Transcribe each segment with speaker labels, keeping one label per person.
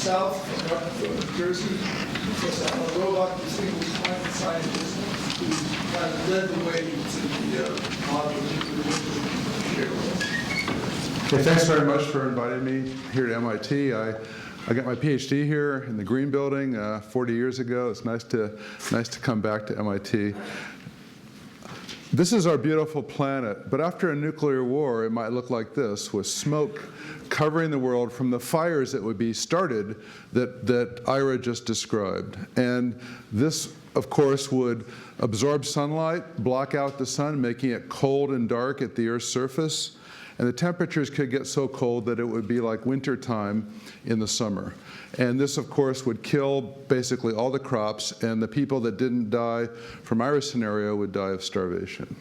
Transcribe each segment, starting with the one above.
Speaker 1: south from Rutherford, New Jersey. Professor Robock, distinguished climate scientist, who kind of led the way to the model of nuclear winter share with us.
Speaker 2: Okay, thanks very much for inviting me here to MIT. I got my PhD here in the Green Building 40 years ago. It's nice to come back to MIT. This is our beautiful planet, but after a nuclear war, it might look like this, with smoke covering the world from the fires that would be started that Ira just described. And this, of course, would absorb sunlight, block out the sun, making it cold and dark at the Earth's surface. And the temperatures could get so cold that it would be like winter time in the summer. And this, of course, would kill basically all the crops, and the people that didn't die from Ira's scenario would die of starvation.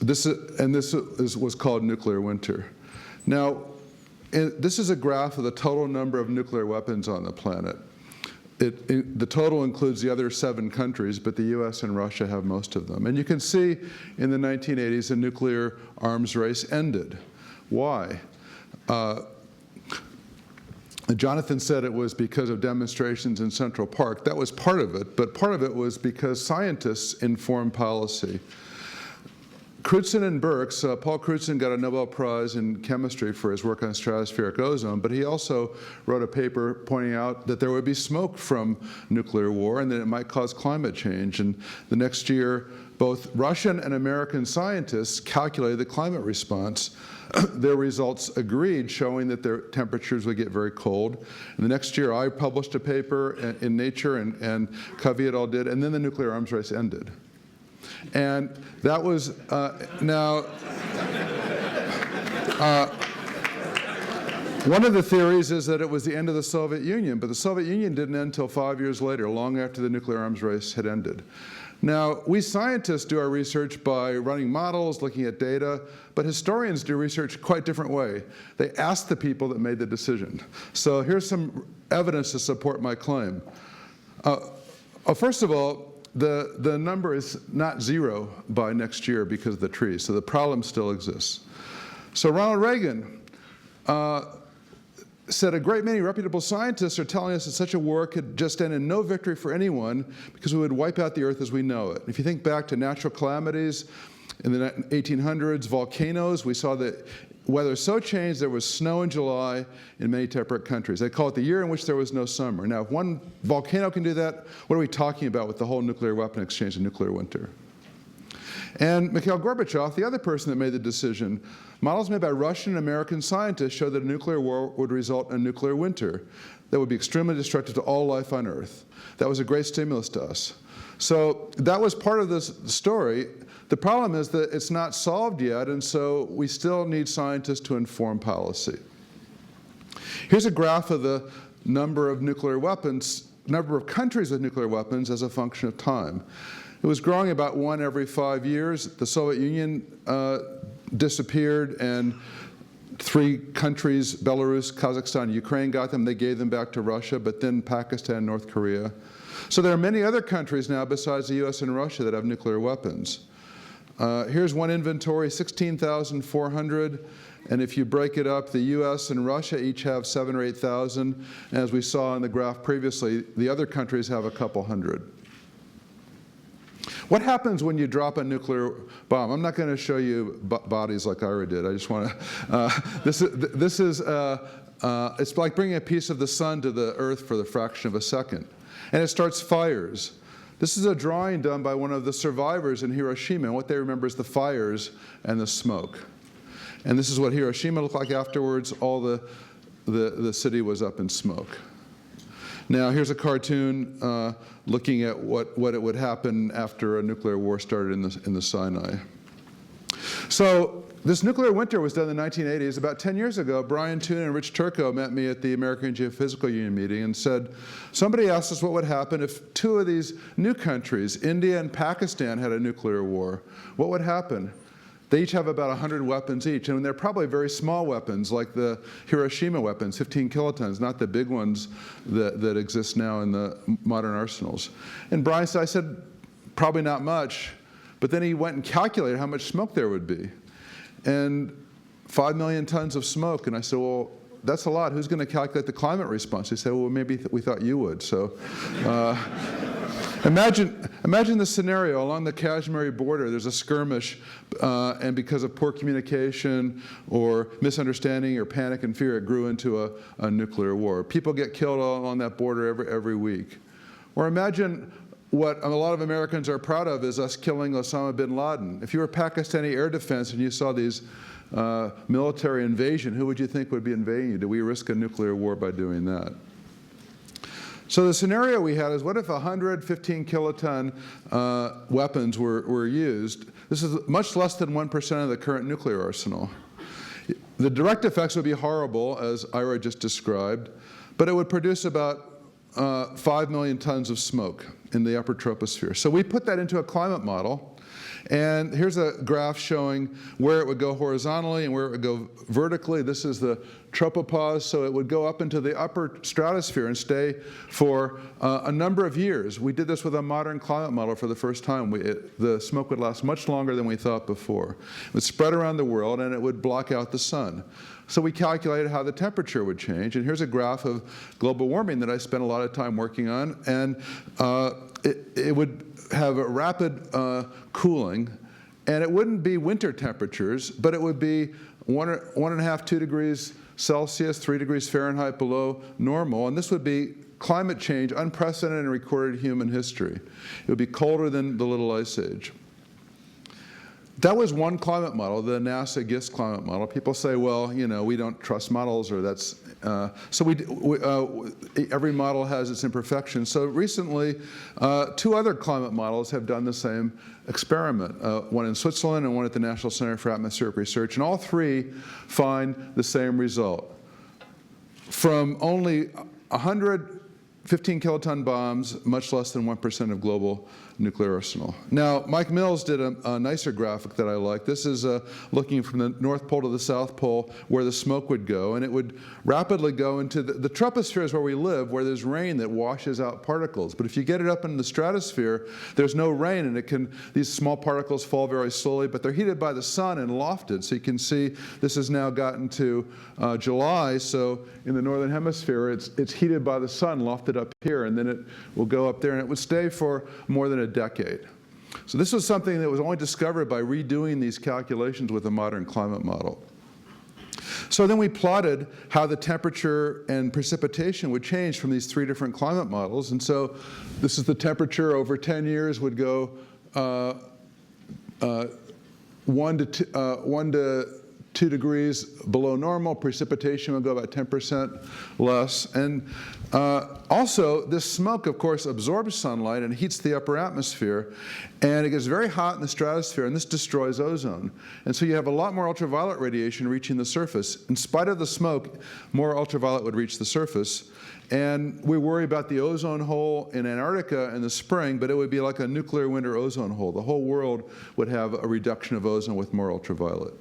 Speaker 2: This was called nuclear winter. Now, this is a graph of the total number of nuclear weapons on the planet. The total includes the other 7 countries, but the US and Russia have most of them. And you can see in the 1980s, the nuclear arms race ended. Why? Jonathan said it was because of demonstrations in Central Park. That was part of it, but part of it was because scientists informed policy. Crutzen and Birx, Paul Crutzen got a Nobel Prize in chemistry for his work on stratospheric ozone, but he also wrote a paper pointing out that there would be smoke from nuclear war and that it might cause climate change. And the next year, both Russian and American scientists calculated the climate response. Their results agreed, showing that their temperatures would get very cold. And the next year, I published a paper in Nature, and Covey et al. Did, and then the nuclear arms race ended. And that was, one of the theories is that it was the end of the Soviet Union, but the Soviet Union didn't end until 5 years later, long after the nuclear arms race had ended. Now, we scientists do our research by running models, looking at data, but historians do research quite a different way. They ask the people that made the decision. So here's some evidence to support my claim. First of all, the number is not 0 by next year because of the trees, so the problem still exists. So Ronald Reagan said a great many reputable scientists are telling us that such a war could just end in no victory for anyone because we would wipe out the Earth as we know it. If you think back to natural calamities in the 1800s, volcanoes, we saw that weather so changed there was snow in July in many temperate countries. They call it the year in which there was no summer. Now, if one volcano can do that, what are we talking about with the whole nuclear weapon exchange and nuclear winter? And Mikhail Gorbachev, the other person that made the decision, models made by Russian and American scientists showed that a nuclear war would result in a nuclear winter that would be extremely destructive to all life on Earth. That was a great stimulus to us. So that was part of this story. The problem is that it's not solved yet, and so we still need scientists to inform policy. Here's a graph of the number of nuclear weapons, number of countries with nuclear weapons as a function of time. It was growing about 1 every 5 years. The Soviet Union disappeared, and 3 countries, Belarus, Kazakhstan, Ukraine, got them. They gave them back to Russia, but then Pakistan, North Korea. So there are many other countries now besides the US and Russia that have nuclear weapons. Here's one inventory, 16,400. And if you break it up, the US and Russia each have 7,000 or 8,000. And as we saw in the graph previously, the other countries have a couple hundred. What happens when you drop a nuclear bomb? I'm not going to show you bodies like Ira did. I just want to, it's like bringing a piece of the sun to the Earth for the fraction of a second. And it starts fires. This is a drawing done by one of the survivors in Hiroshima, and what they remember is the fires and the smoke. And this is what Hiroshima looked like afterwards. All the city was up in smoke. Now, here's a cartoon looking at what it would happen after a nuclear war started in the Sinai. So this nuclear winter was done in the 1980s. About 10 years ago, Brian Toon and Rich Turco met me at the American Geophysical Union meeting and said, somebody asked us what would happen if 2 of these new countries, India and Pakistan, had a nuclear war. What would happen? They each have about 100 weapons each, and they're probably very small weapons, like the Hiroshima weapons, 15 kilotons, not the big ones that exist now in the modern arsenals. And Brian said, I said, probably not much. But then he went and calculated how much smoke there would be. And 5 million tons of smoke. And I said, well, that's a lot. Who's going to calculate the climate response? He said, well, maybe we thought you would. So imagine the scenario along the Kashmiri border. There's a skirmish, and because of poor communication or misunderstanding or panic and fear, it grew into a nuclear war. People get killed along that border every week. Or imagine what a lot of Americans are proud of is us killing Osama bin Laden. If you were Pakistani air defense and you saw these military invasion, who would you think would be invading you? Do we risk a nuclear war by doing that? So the scenario we had is, what if 115 kiloton weapons were used? This is much less than 1% of the current nuclear arsenal. The direct effects would be horrible, as Ira just described, but it would produce about 5 million tons of smoke in the upper troposphere. So we put that into a climate model, and here's a graph showing where it would go horizontally and where it would go vertically. This is the tropopause, so it would go up into the upper stratosphere and stay for a number of years. We did this with a modern climate model for the first time. The smoke would last much longer than we thought before. It would spread around the world, and it would block out the sun. So we calculated how the temperature would change, and here's a graph of global warming that I spent a lot of time working on, and it would have a rapid cooling, and it wouldn't be winter temperatures, but it would be 1.5, 2 degrees Celsius, 3 degrees Fahrenheit below normal, and this would be climate change unprecedented in recorded human history. It would be colder than the Little Ice Age. That was one climate model, the NASA GIST climate model. People say, well, you know, we don't trust models, or that's every model has its imperfections. So recently, 2 other climate models have done the same experiment, one in Switzerland and one at the National Center for Atmospheric Research, and all 3 find the same result. From only 115 kiloton bombs, much less than 1% of global nuclear arsenal. Now, Mike Mills did a nicer graphic that I like. This is looking from the North Pole to the South Pole where the smoke would go, and it would rapidly go into the troposphere is where we live, where there's rain that washes out particles. But if you get it up in the stratosphere, there's no rain, and these small particles fall very slowly, but they're heated by the sun and lofted. So you can see this has now gotten to July, so in the northern hemisphere, it's heated by the sun, lofted up here, and then it will go up there, and it would stay for more than a decade. So this was something that was only discovered by redoing these calculations with a modern climate model. So then we plotted how the temperature and precipitation would change from these 3 different climate models. And so this is the temperature over 10 years would go 1 to 2 degrees below normal. Precipitation will go about 10% less. And also, this smoke, of course, absorbs sunlight and heats the upper atmosphere. And it gets very hot in the stratosphere, and this destroys ozone. And so you have a lot more ultraviolet radiation reaching the surface. In spite of the smoke, more ultraviolet would reach the surface. And we worry about the ozone hole in Antarctica in the spring, but it would be like a nuclear winter ozone hole. The whole world would have a reduction of ozone with more ultraviolet.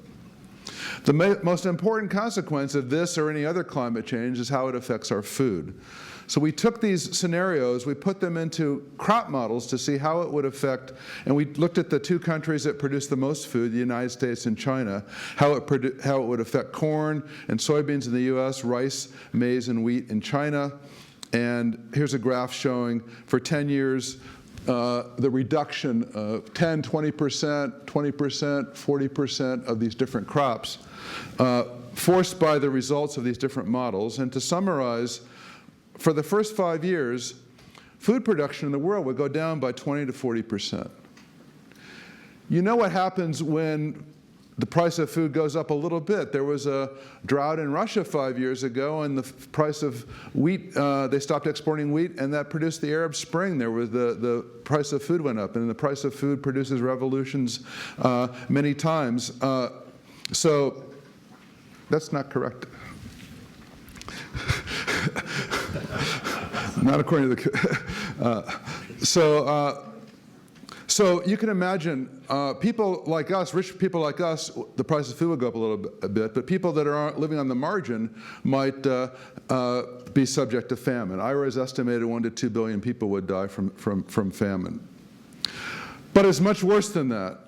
Speaker 2: The most important consequence of this or any other climate change is how it affects our food. So we took these scenarios, we put them into crop models to see how it would affect, and we looked at the 2 countries that produce the most food, the United States and China, how it would affect corn and soybeans in the US, rice, maize, and wheat in China. And here's a graph showing for 10 years the reduction of 10, 20%, 20%, 40% of these different crops forced by the results of these different models. And to summarize, for the first 5 years, food production in the world would go down by 20 to 40%. You know what happens when the price of food goes up a little bit. There was a drought in Russia 5 years ago, and the price of wheat, they stopped exporting wheat, and that produced the Arab Spring. There was the price of food went up, and the price of food produces revolutions many times. So that's not correct. Not according to the... So you can imagine people like us, rich people like us, the price of food would go up a bit, but people that are living on the margin might be subject to famine. Ira has estimated 1 to 2 billion people would die from famine. But it's much worse than that.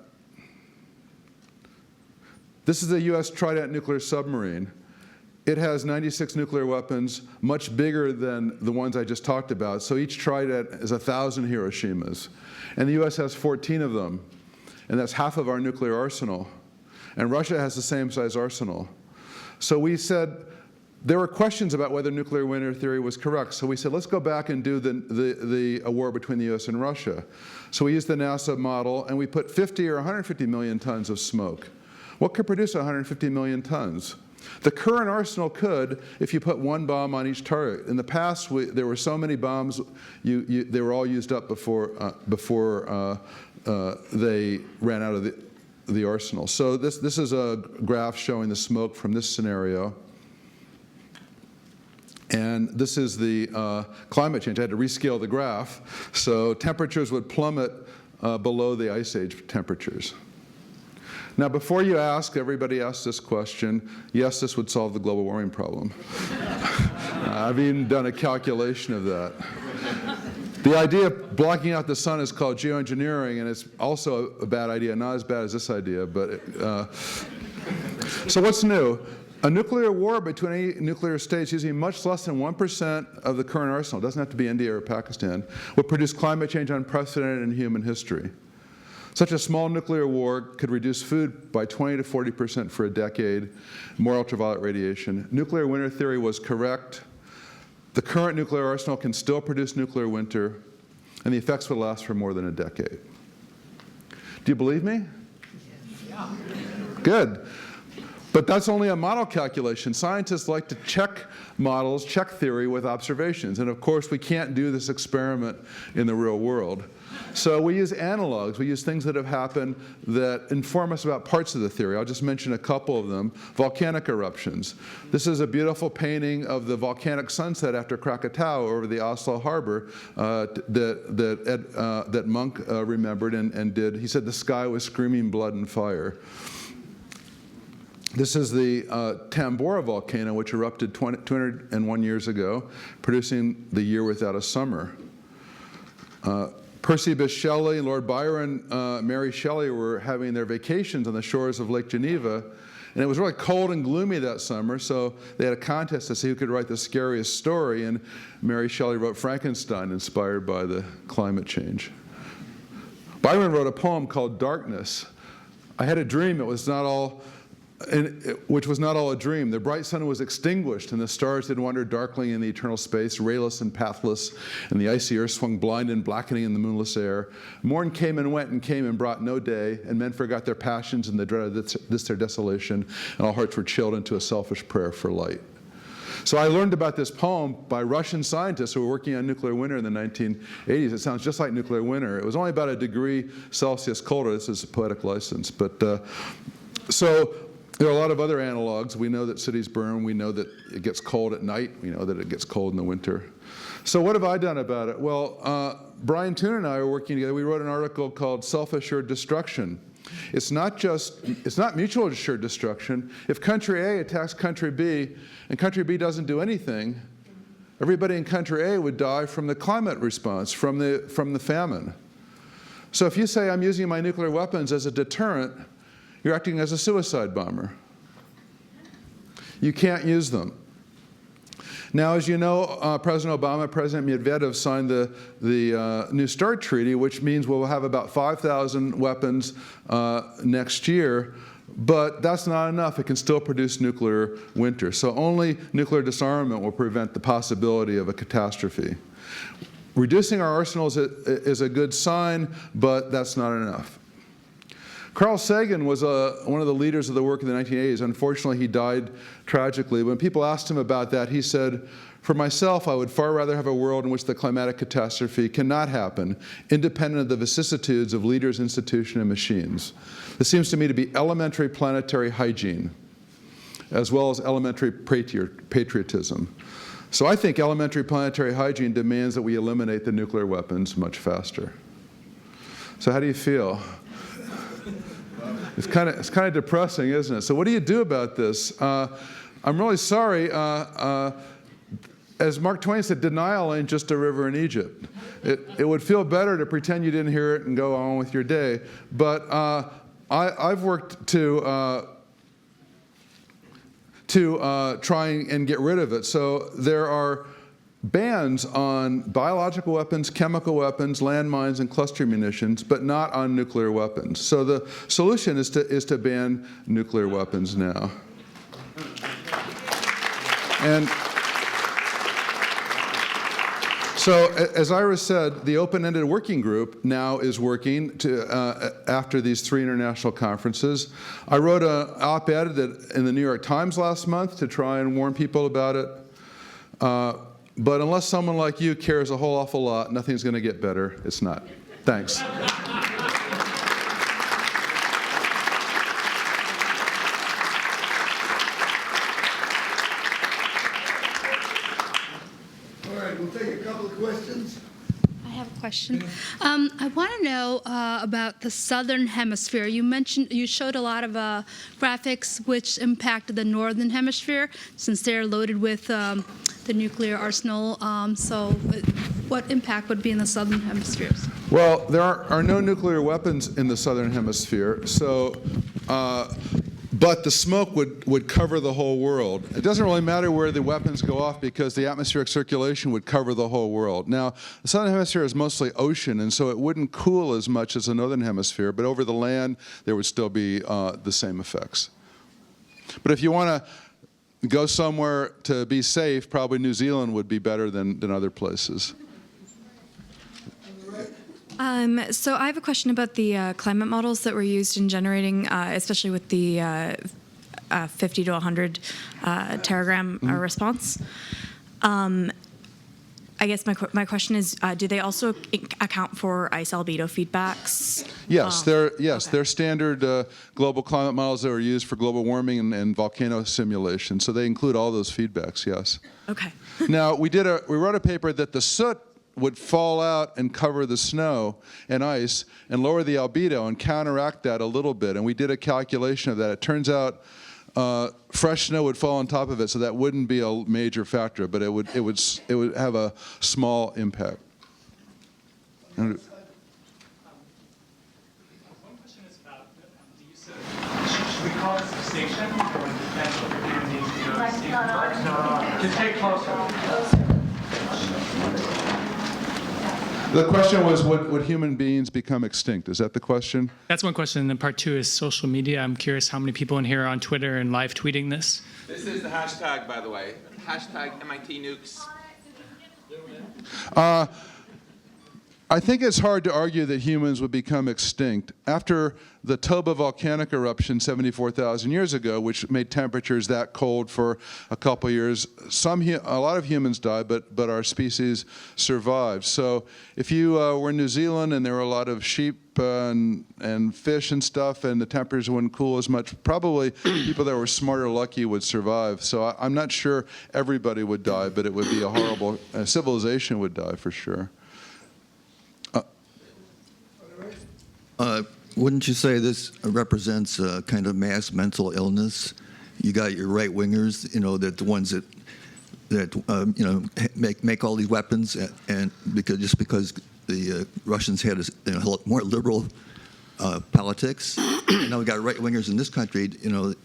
Speaker 2: This is a US Trident nuclear submarine. it has 96 nuclear weapons, much bigger than the ones I just talked about. So each trident is 1,000 Hiroshimas. And the US has 14 of them, and that's half of our nuclear arsenal. And Russia has the same size arsenal. So we said, there were questions about whether nuclear winter theory was correct. So we said, let's go back and do a war between the US and Russia. So we used the NASA model, and we put 50 or 150 million tons of smoke. What could produce 150 million tons? The current arsenal could if you put one bomb on each target. In the past, there were so many bombs, they were all used up before they ran out of the arsenal. So this is a graph showing the smoke from this scenario. And this is the climate change. I had to rescale the graph. So temperatures would plummet below the ice age temperatures. Now, before you ask, everybody asks this question, yes, this would solve the global warming problem. I've even done a calculation of that. The idea of blocking out the sun is called geoengineering, and it's also a bad idea, not as bad as this idea. But so what's new? A nuclear war between any nuclear states using much less than 1% of the current arsenal, it doesn't have to be India or Pakistan, would produce climate change unprecedented in human history. Such a small nuclear war could reduce food by 20 to 40% for a decade, more ultraviolet radiation. Nuclear winter theory was correct. The current nuclear arsenal can still produce nuclear winter, and the effects would last for more than a decade. Do you believe me?
Speaker 3: Yeah.
Speaker 2: Good. But that's only a model calculation. Scientists like to check models, check theory with observations. And of course, we can't do this experiment in the real world. So we use analogues. We use things that have happened that inform us about parts of the theory. I'll just mention a couple of them. Volcanic eruptions. This is a beautiful painting of the volcanic sunset after Krakatoa over the Oslo harbor that Munch remembered and did. He said the sky was screaming blood and fire. This is the Tambora volcano, which erupted 201 years ago, producing the year without a summer. Percy Bysshe Shelley and Lord Byron, Mary Shelley were having their vacations on the shores of Lake Geneva, and it was really cold and gloomy that summer, so they had a contest to see who could write the scariest story, and Mary Shelley wrote Frankenstein, inspired by the climate change. Byron wrote a poem called Darkness. I had a dream, which was not all a dream. The bright sun was extinguished, and the stars had wandered darkly in the eternal space, rayless and pathless, and the icy earth swung blind and blackening in the moonless air. Morn came and went and came and brought no day, and men forgot their passions in the dread of this their desolation, and all hearts were chilled into a selfish prayer for light. So I learned about this poem by Russian scientists who were working on nuclear winter in the 1980s. It sounds just like nuclear winter. It was only about 1 degree Celsius colder. This is a poetic license. But so there are a lot of other analogs. We know that cities burn. We know that it gets cold at night. We know that it gets cold in the winter. So what have I done about it? Well, Brian Toon and I are working together. We wrote an article called Self-Assured Destruction. It's not mutual assured destruction. If country A attacks country B and country B doesn't do anything, everybody in country A would die from the climate response, from the famine. So if you say I'm using my nuclear weapons as a deterrent, you're acting as a suicide bomber. You can't use them. Now, as you know, President Obama, President Medvedev signed the New START Treaty, which means we'll have about 5,000 weapons next year, but that's not enough. It can still produce nuclear winter. So only nuclear disarmament will prevent the possibility of a catastrophe. Reducing our arsenals is a good sign, but that's not enough. Carl Sagan was one of the leaders of the work in the 1980s. Unfortunately, he died tragically. When people asked him about that, he said, "For myself, I would far rather have a world in which the climatic catastrophe cannot happen, independent of the vicissitudes of leaders, institutions, and machines. This seems to me to be elementary planetary hygiene, as well as elementary patriotism." So I think elementary planetary hygiene demands that we eliminate the nuclear weapons much faster. So how do you feel? It's kind of depressing, isn't it? So what do you do about this? I'm really sorry. As Mark Twain said, denial ain't just a river in Egypt. It would feel better to pretend you didn't hear it and go on with your day. But I've worked to to try and get rid of it. So there are bans on biological weapons, chemical weapons, landmines, and cluster munitions, but not on nuclear weapons. So the solution is to ban nuclear weapons now. And so, as Ira said, the open-ended working group now is working after these 3 international conferences. I wrote an op-ed in the New York Times last month to try and warn people about it. But unless someone like you cares a whole awful lot, nothing's going to get better. It's not. Thanks.
Speaker 1: All right, we'll take a couple of questions.
Speaker 3: I have a question. I want to know about the southern hemisphere. You showed a lot of graphics which impacted the northern hemisphere since they're loaded with the nuclear arsenal. So what impact would be in the southern hemispheres?
Speaker 2: Well, there are no nuclear weapons in the southern hemisphere, so but the smoke would cover the whole world. It doesn't really matter where the weapons go off because the atmospheric circulation would cover the whole world. Now, the southern hemisphere is mostly ocean, and so it wouldn't cool as much as the northern hemisphere, but over the land, there would still be the same effects. But if you want to go somewhere to be safe, probably New Zealand would be better than other places.
Speaker 4: So I have a question about the climate models that were used in generating, especially with the 50 to 100 teragram response. I guess my question is, do they also account for ice albedo feedbacks?
Speaker 2: Yes, they're standard global climate models that are used for global warming and volcano simulation. So they include all those feedbacks. Yes.
Speaker 4: Okay.
Speaker 2: Now we wrote a paper that the soot would fall out and cover the snow and ice and lower the albedo and counteract that a little bit. And we did a calculation of that. It turns out fresh snow would fall on top of it, so that wouldn't be a major factor, but it would have a small impact.
Speaker 5: One question is about the use of, should we call it extinction or the potential for human beings to go extinct? No. Just get closer.
Speaker 2: The question was, would human beings become extinct? Is that the question?
Speaker 5: That's one question. And then part 2 is social media. I'm curious how many people in here are on Twitter and live tweeting this.
Speaker 6: This is the hashtag, by the way. Hashtag MIT nukes.
Speaker 2: I think it's hard to argue that humans would become extinct. After the Toba volcanic eruption 74,000 years ago, which made temperatures that cold for a couple years, a lot of humans died, but our species survived. So if you were in New Zealand and there were a lot of sheep and fish and stuff, and the temperatures wouldn't cool as much, probably people that were smart or lucky would survive. So I'm not sure everybody would die, but it would be a horrible, civilization would die for sure.
Speaker 7: Wouldn't you say this represents a kind of mass mental illness? You got your right-wingers, that the ones that make all these weapons, and because the Russians had a more liberal politics. And now we got right-wingers in this country, and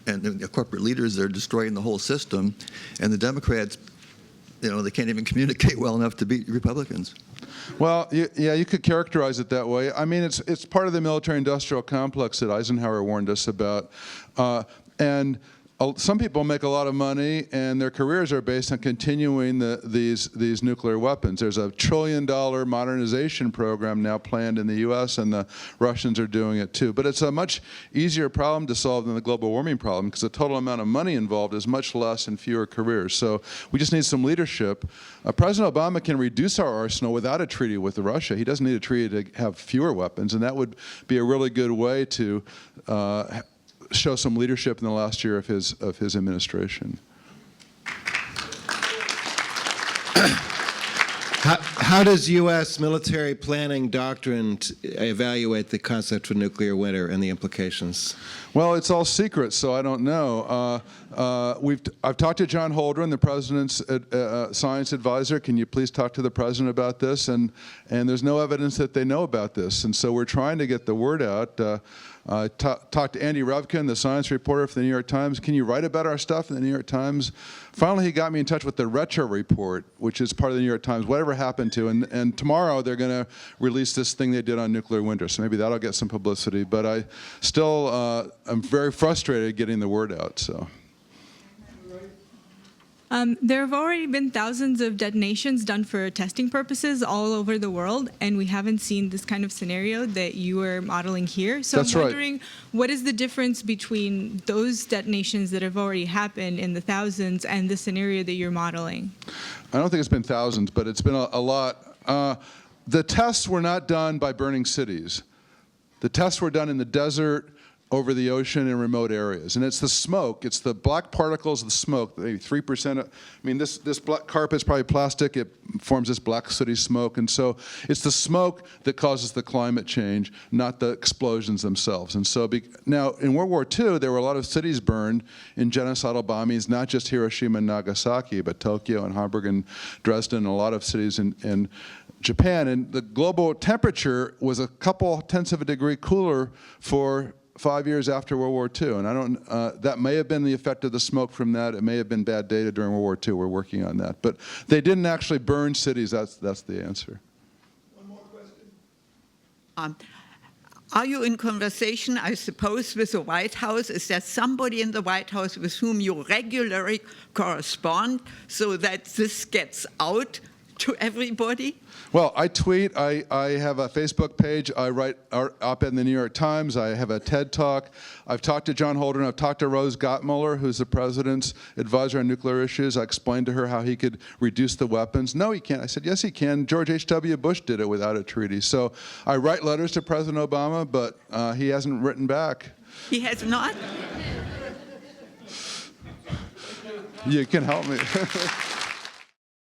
Speaker 7: the corporate leaders, they're destroying the whole system, and the Democrats, they can't even communicate well enough to beat Republicans.
Speaker 2: Well, yeah, you could characterize it that way. I mean, it's part of the military-industrial complex that Eisenhower warned us about. And some people make a lot of money, and their careers are based on continuing these nuclear weapons. There's a $1 trillion modernization program now planned in the U.S., and the Russians are doing it too. But it's a much easier problem to solve than the global warming problem, because the total amount of money involved is much less and fewer careers. So we just need some leadership. President Obama can reduce our arsenal without a treaty with Russia. He doesn't need a treaty to have fewer weapons, and that would be a really good way to show some leadership in the last year of his administration.
Speaker 8: How does U.S. military planning doctrine evaluate the concept of nuclear winter and the implications?
Speaker 2: Well, it's all secret, so I don't know. I've talked to John Holdren, the president's science advisor. Can you please talk to the president about this? And there's no evidence that they know about this. And so we're trying to get the word out. I talked to Andy Revkin, the science reporter for the New York Times. Can you write about our stuff in the New York Times? Finally, he got me in touch with the Retro Report, which is part of the New York Times. Whatever happened to? And tomorrow they're going to release this thing they did on nuclear winter. So maybe that'll get some publicity. But I still am very frustrated getting the word out. So.
Speaker 9: There have already been thousands of detonations done for testing purposes all over the world, and we haven't seen this kind of scenario that you are modeling here. So
Speaker 2: That's
Speaker 9: I'm
Speaker 2: right.
Speaker 9: wondering, what is the difference between those detonations that have already happened in the thousands and the scenario that you're modeling?
Speaker 2: I don't think it's been thousands, but it's been a lot. The tests were not done by burning cities. The tests were done in the desert, over the ocean in remote areas. And it's the smoke, it's the black particles of the smoke, maybe 3%. I mean, this black carpet is probably plastic. It forms this black sooty smoke. And so it's the smoke that causes the climate change, not the explosions themselves. And so now, in World War II, there were a lot of cities burned in genocidal bombings, not just Hiroshima and Nagasaki, but Tokyo and Hamburg and Dresden, and a lot of cities in Japan. And the global temperature was a couple tenths of a degree cooler for 5 years after World War II, and I don't. That may have been the effect of the smoke from that. It may have been bad data during World War II. We're working on that, but they didn't actually burn cities. That's the answer.
Speaker 1: One more question.
Speaker 10: Are you in conversation, I suppose, with the White House? Is there somebody in the White House with whom you regularly correspond so that this gets out to everybody?
Speaker 2: Well, I tweet. I have a Facebook page. I write op-ed in the New York Times. I have a TED Talk. I've talked to John Holdren. I've talked to Rose Gottmuller, who's the president's advisor on nuclear issues. I explained to her how he could reduce the weapons. No, he can't. I said, yes, he can. George H.W. Bush did it without a treaty. So I write letters to President Obama, but he hasn't written back.
Speaker 10: He has not?
Speaker 2: You can help me.